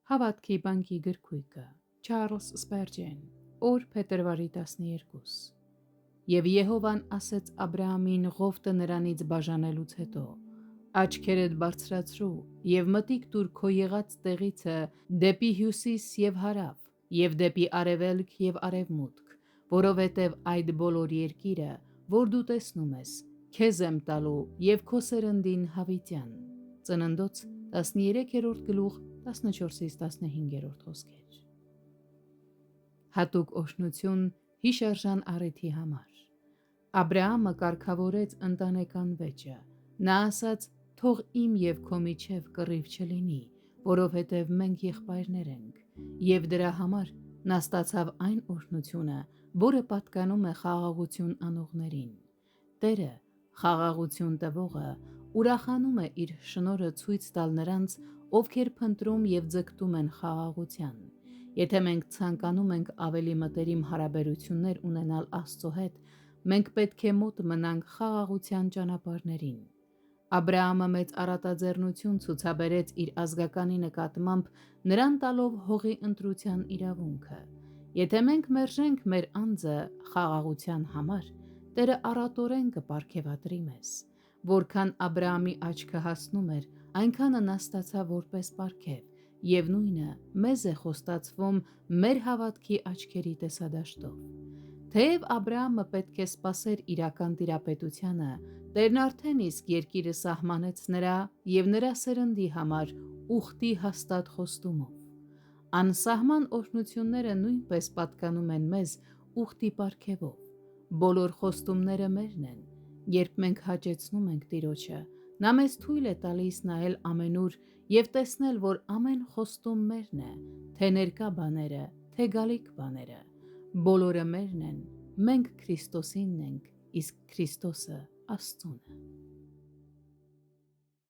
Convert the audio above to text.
Հավատքի բանկի գրքույկը, Չարլզ Սպերջեն, օր փետրվարի 12։ Եվ Եհովան ասեց Աբրահամին ղովտը նրանից բաժանելուց հետո. աչքերդ բարձրացրու և մտիկ տուր քո եղած տեղիցը դեպի հյուսիս և հարավ և դեպի արևելք և արևմուտք, որովհետև այդ բոլոր երկիրը, որ դու տեսնում ես, քեզ եմ տալու և քո սերնդին հավիտյան։ Ծննդոց 13:14-15 խոսքեր։ Հատուկ օրհնություն հիշարժան առիթի համար։ Աբրահամը կարգավորեց ընտանեկան վեճը։ Նա ասաց. «Թող իմ և քո միջև կռիվ չլինի, որովհետև մենք եղբայրներ ենք»։ Եվ դրա համար նա ստացավ այն օրհնությունը, որը պատկանում է խաղաղություն անողներին։ Տերը, խաղաղություն տվողը, ուրախանում է իր շնորհը ցույց տալ նրանց, ովքեր փնտրում և ձգտում են խաղաղության։ Եթե մենք ցանկանում ենք ավելի մտերիմ հարաբերություններ ունենալ Աստծո հետ, մենք պետք է մոտ մնանք խաղաղության ճանապարհներին։ Աբրահամը մեծ առատաձեռնություն ցուցաբերեց իր ազգականի նկատմամբ, նրան տալով հողի ընտրության իրավունքը։ Եթե մենք մերժենք մեր անձը խաղաղության համար, Տերը առատորեն կպարգևատրի մեզ։ Որքան Աբրահամի աչքը հասնում էր, այնքանը նա ստացավ որպես պարգև, և նույնը մեզ է խոստացվում մեր հավատքի աչքերի տեսադաշտով։ Թեև Աբրահամը պետք է սպասեր իրական տիրապետությանը, Տերն արդեն իսկ երկիրը սահմանեց նրա և նրա սերնդի համար ուխտի հաստատ խոստումով։ Անսահման օրհնությունները նույնպես պատկանում են մեզ ուխտի պարգևով։ Բոլոր խոստումները մերն են։ Երբ մենք հաճեցնում ենք Տիրոջը, նա մեզ թույլ է տալիս նայել ամենուր և տեսնել, որ ամեն խոստում մերն է, թե ներկա բաները, թե գալիք բաները։ Բոլորը մերն են, մենք Քրիստոսինն ենք, իսկ Քրիստոսը Աստծունը։